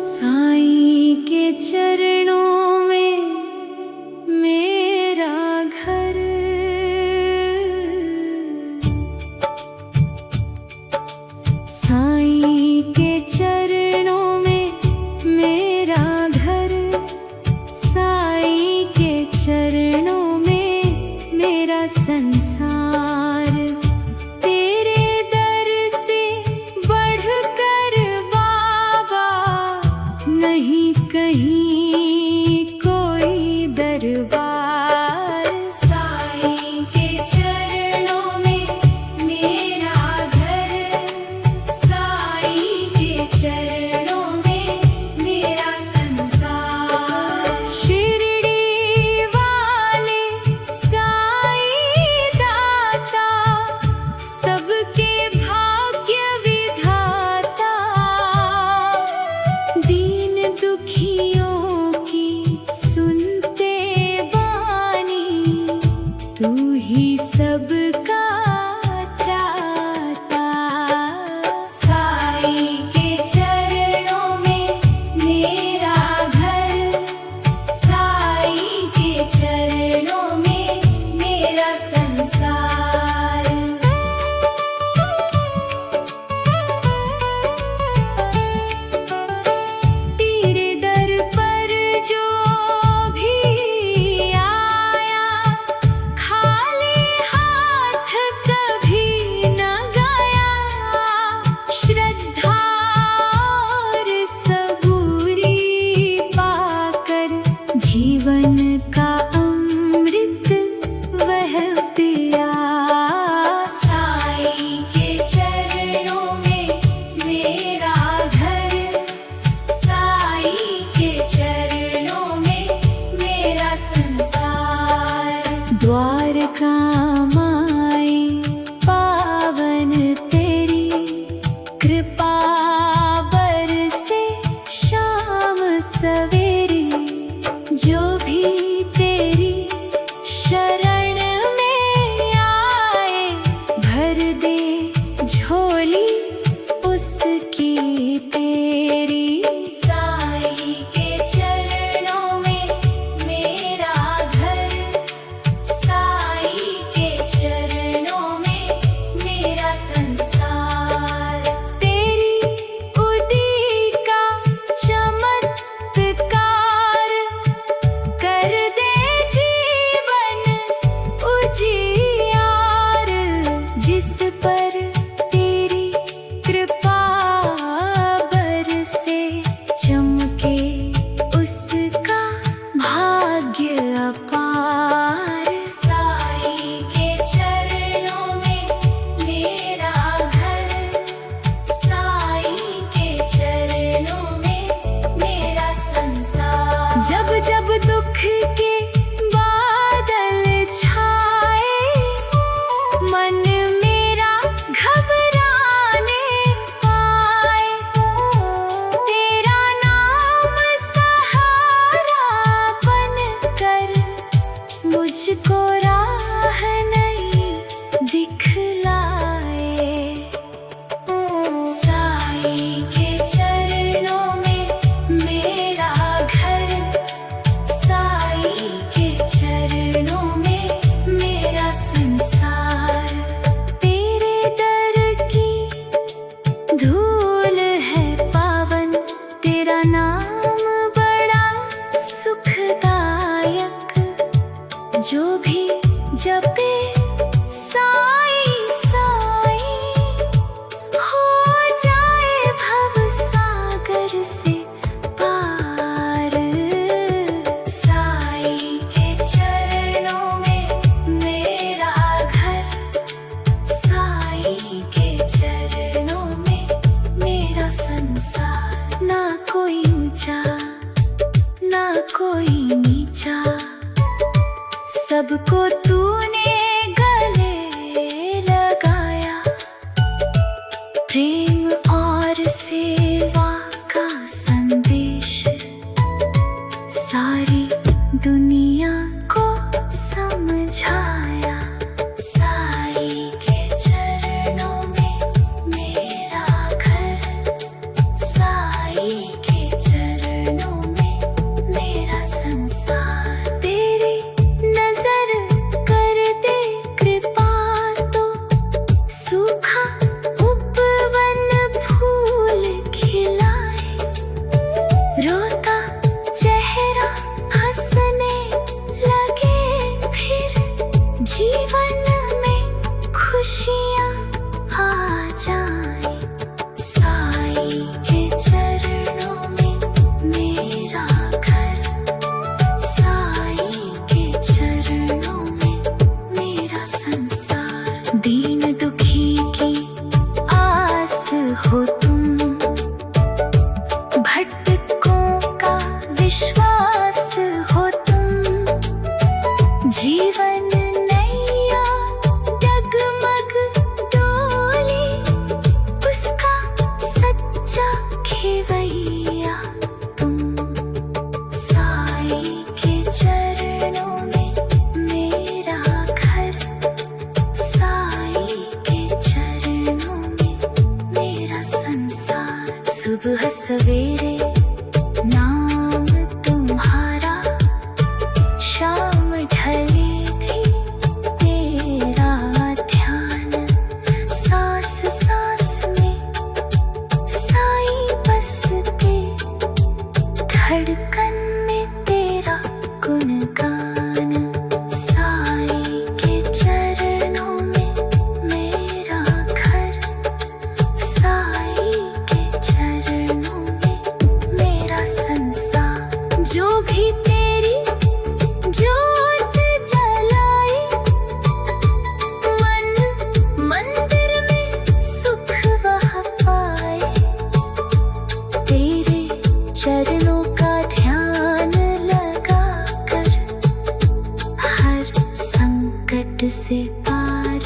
साईं के चरणों में मेरा घर, साईं के चरणों में मेरा घर, साईं के चरणों में मेरा संसार। तेरे दर से बढ़कर बाबा नहीं कहीं कोई दरबार। साईं के चरणों में मेरा घर, साईं के चरणों में मेरा संसार। शिरडी वाले साईं दाता, सबके भाग्य विधाता, दीन दुखियों की सुनते बानी, तू ही सबका त्राता। साईं के चरणों में मेरा घर, साईं के चरणों में मेरा संसार। तेरे दर पर जो भी आया, खाली हाथ कभी न गया। श्रद्धा और सबूरी पाकर जीवन का अमृत वह पिया। साईं के चरणों में मेरा घर, साईं के चरणों में मेरा संसार। द्वारका माई पावन तेरी कृपा बरसे शाम सवेरे, जो भी तेरी शरण में आए, भर दे झोली उसकी तेरी। साईं के चरणों में मेरा घर, साईं के चरणों में मेरा संसार। सवेरे नाम तुम्हारा, शाम ढले भी तेरा ध्यान। सांस सांस में साई बसते, धड़कन में तेरा गुणगान। साई के चरणों में मेरा घर, साई के चरणों में मेरा संसार। जो भी तेरी ज्योत जलाए, मन मंदिर में सुख वह पाए। तेरे चरणों का ध्यान लगा कर, हर संकट से पार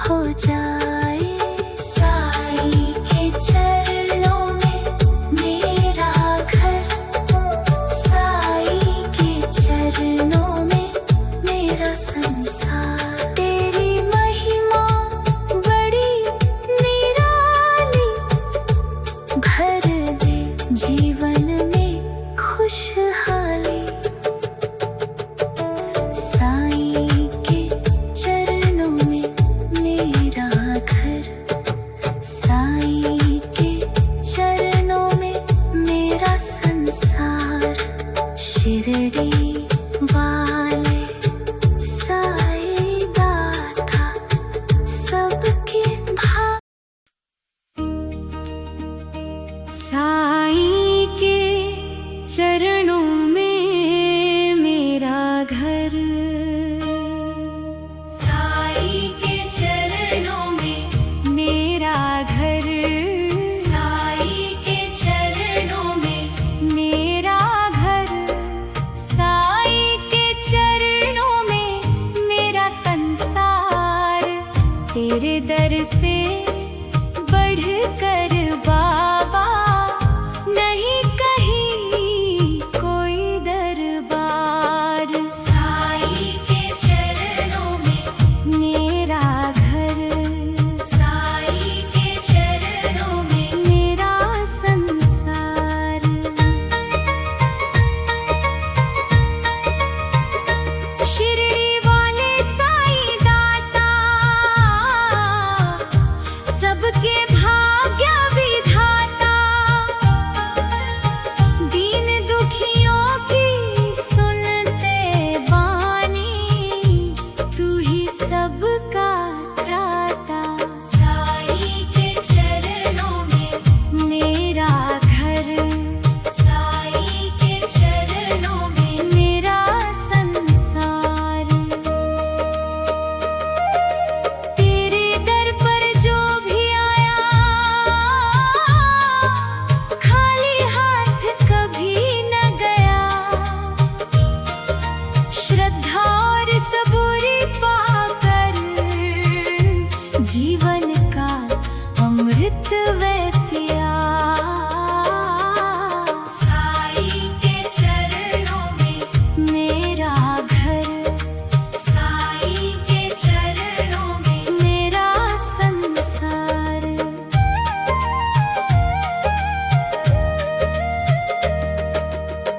हो जाए। साई के चरणों में मेरा घर, साई के चरणों में मेरा संसार। तेरी महिमा बड़ी निराली, भर दे जीवन में खुशहाली। साई के चरणों में मेरा घर, साई के चरणों में मेरा संसार। शिरडी वाले साई दाता सबके भाग। साई के चरणों में मेरा घर, साई के चरणों में मेरा घर, साई के चरणों में मेरा घर, साई के चरणों में मेरा संसार। तेरे दर से बढ़कर बाबा नहीं कहीं कोई दरबार। साई के चरणों में मेरा घर, साई के चरणों में मेरा संसार। शिरडी वाले साई दाता सबके भाग्य विधाता। दीन दुखियों की सुनते बानी, तू ही सबका त्राता। साई के चरणों में मेरा घर, साई के चरणों में मेरा संसार। तेरे दर पर जो भी आया, खाली हाथ कभी न गया। श्रद्धा और सबूरी पाकर जीवन का अमृत वे पिया। साई के चरणों में मेरा घर, साई के चरणों में मेरा संसार।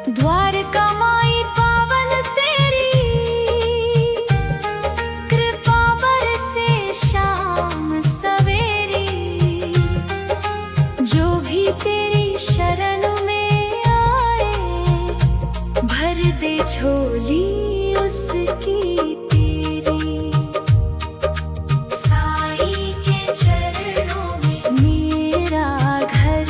द्वारका माई पावन तेरी कृपा बरसे शाम सवेरी। जो भी तेरी शरण में आए, भर दे झोली उसकी तेरी। साई के चरणों में मेरा घर,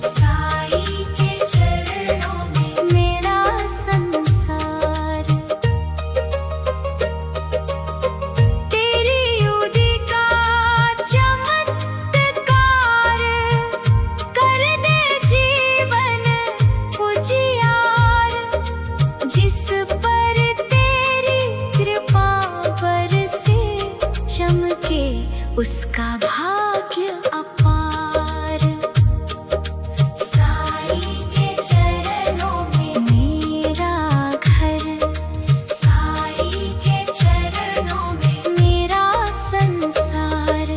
साई के चरणों में मेरा संसार। तेरी उदी का चमत्कार कर दे जीवन उजियार। जिस पर तेरी कृपा बरसे, चमके उसका भाग्य अपार। साई के चरणों में मेरा घर, साई के चरणों में मेरा संसार।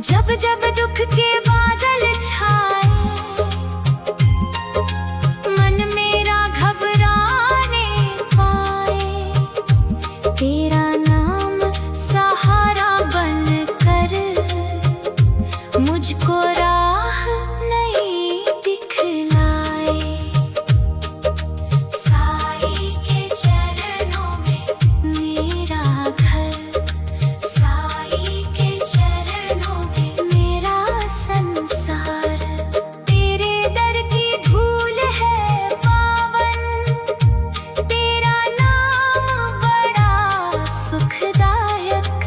जब जब दुख के बादल छाए, मुझको राह नहीं दिखलाए। साईं के चरणों में मेरा घर, साईं के चरणों में मेरा संसार। तेरे दर की धूल है पावन, तेरा नाम बड़ा सुखदायक।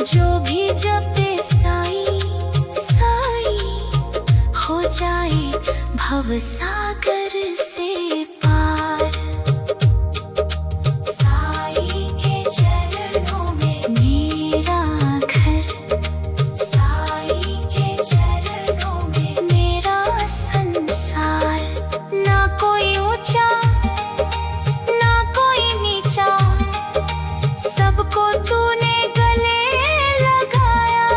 जो भी जपे साईं साईं, हो जाए भव सागर से पार। साईं के चरणों में मेरा घर, साईं के चरणों में मेरा संसार। ना कोई ऊंचा ना कोई नीचा, सबको तूने गले लगाया।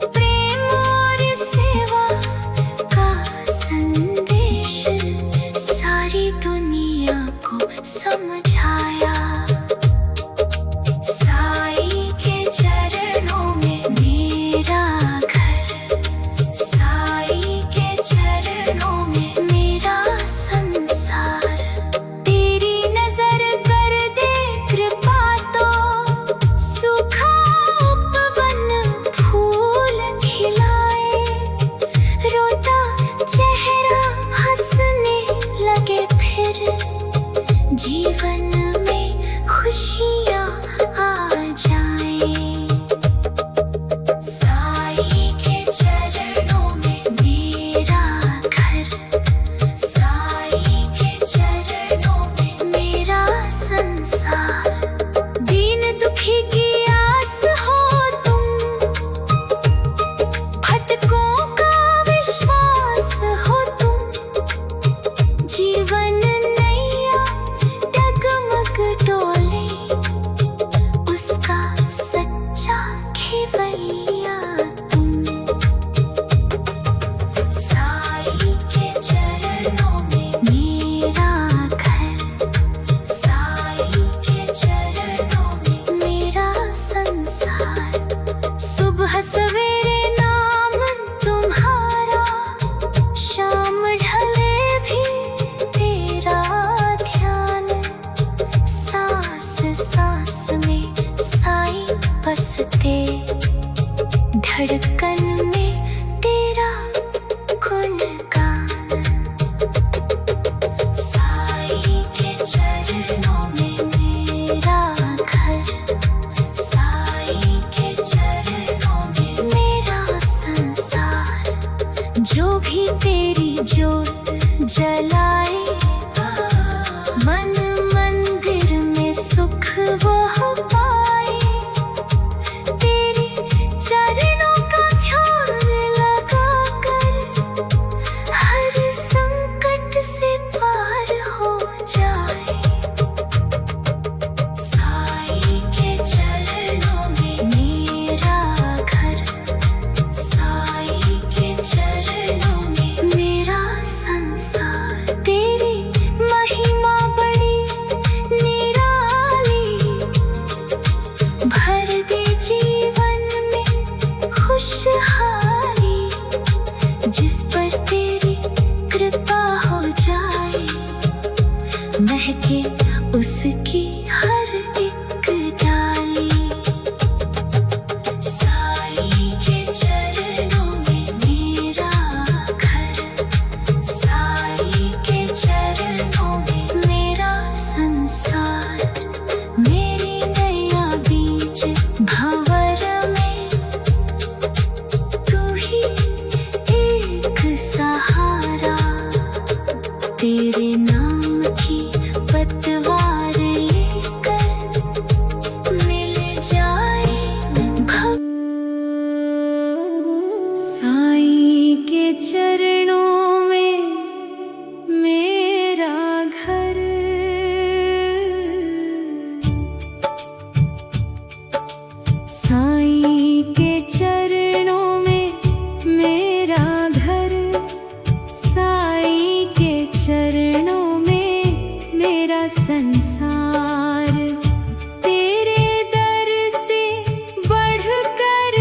प्रेम और सेवा का संदेश सारी दुनिया को समझाया। साईं के चरणों में मेरा घर, साईं के चरणों में मेरा संसार। तेरी नजर कर दे कृपा तो सूखा उपवन फूल खिलाए। रोता चेहरा हंसने लगे फिर, जीवन में खुशियाँ आ जाएं। साईं के चरणों में मेरा घर, साईं के चरणों में मेरा संसार। दीन दुखी की आस हो तुम, भटकों का विश्वास हो तुम। जीवन नैया डगमग डोले, उसका सच्चा खेवैया तुम। साईं के चरणों में मेरा घर, साईं के चरणों में मेरा संसार। सुबह सवेरे नाम तुम्हारा, शाम ढले भी तेरा ध्यान। सांस सांस में साईं बसते, धड़कन में तेरा गुणगान। साईं के चरणों में मेरा घर, साईं के चरणों में मेरा संसार। जो भी तेरी ज्योत जलाए, मन मंदिर में सुख वह पाए। तेरी चरणों का ध्यान लगा कर, हर संकट से पार हो जाए। साईं के चरणों में मेरा घर, साईं के चरणों में मेरा संसार। तेरी महिमा बड़ी निराली, भर दे जीवन में खुशहाली। जिस पर तेरी कृपा हो जाए, महके उसकी हर एक डाली। साईं के चरणों में मेरा घर, साईं के चरणों में मेरा संसार। मेरी नैया बीच भंवर में, तू ही एक सहारा। तेरे नाम की पतवार लेकर मिल जाए भव। साईं के चरणों में मेरा घर, साईं के चरणों में मेरा घर, साईं के चरणों में मेरा संसार। तेरे दर से बढ़कर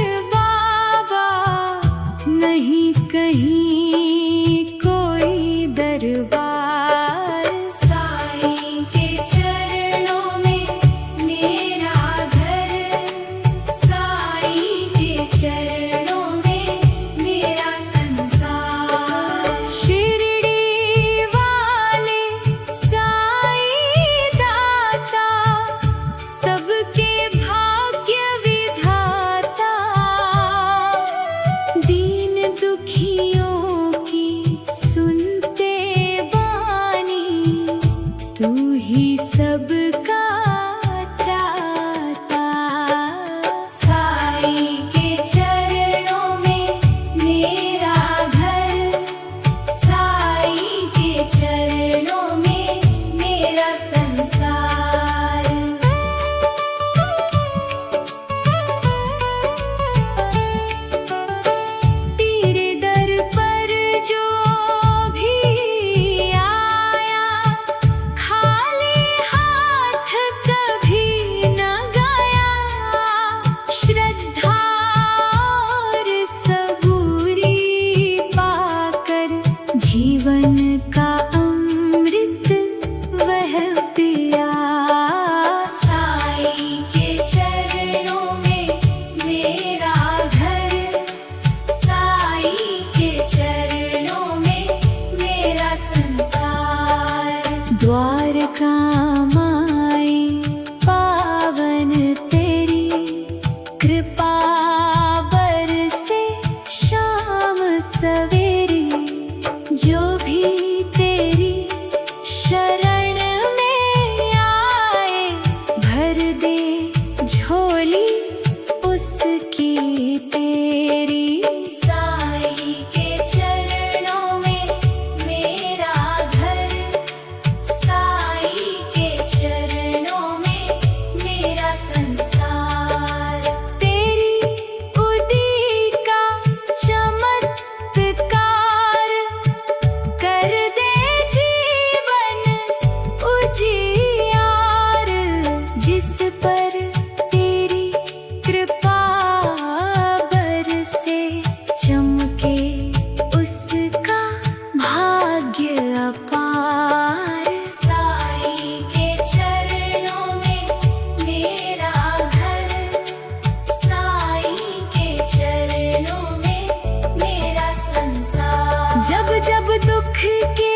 दुख के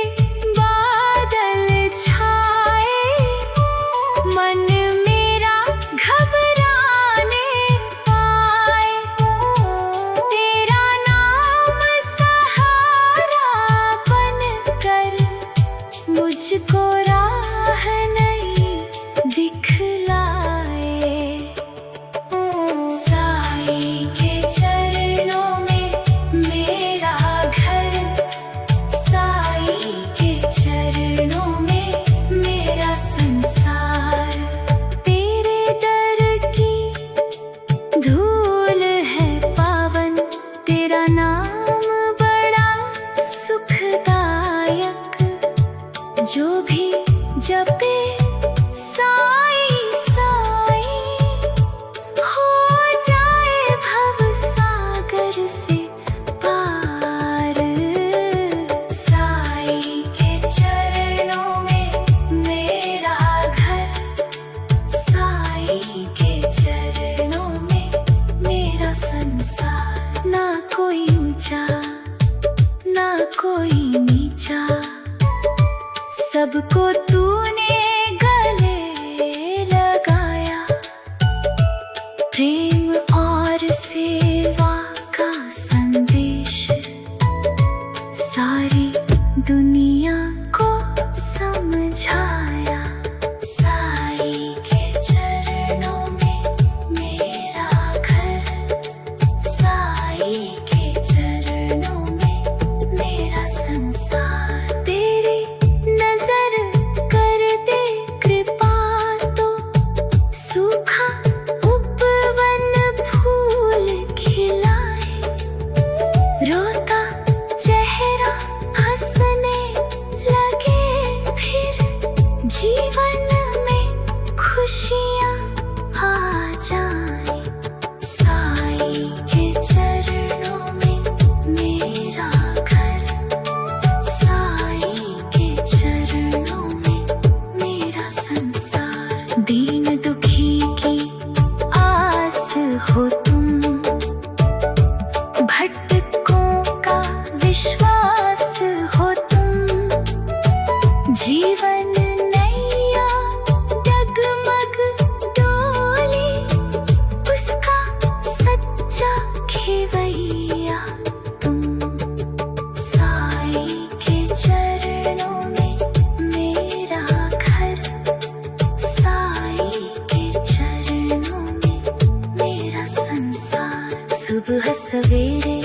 बादल छाए, मन मेरा घबराने पाए। तेरा नाम सहारा बनकर मुझको राह नहीं दिखलाए। साईं के चरणों में मेरा घर, साईं के चरणों में मेरा संसार। तेरे दर की धूल है पावन, तेरा नाम बड़ा सुखदायक। जो भी जपे साईं साईं, हो जाए भव सागर से पार। साईं के चरणों में मेरा घर, साईं के चरणों में मेरा संसार। ना कोई ऊंचा ना कोई नीचा, सबको तूने गले लगाया। प्रेम और सेवा का संदेश सारी दुनिया को समझाया। साईं के चरणों में मेरा घर, साईं के चरणों में मेरा संसार। तेरी नजर कर दे कृपा तो सूखा उपवन फूल खिलाए। रोता चेहरा हंसने लगे, फिर जीवन में खुशियाँ आ जाए। साईं के चरणों में मेरा घर, साईं के चरणों में मेरा संसार। दीन दुखी की आस हो तुम, भटकों का विश्वास हो तुम। जीवन नैया डगमग डोली, उसका सच्चा खेवैया तुम। साईं के चरणों में मेरा घर, साईं के चरणों में मेरा संसार। सुबह सवेरे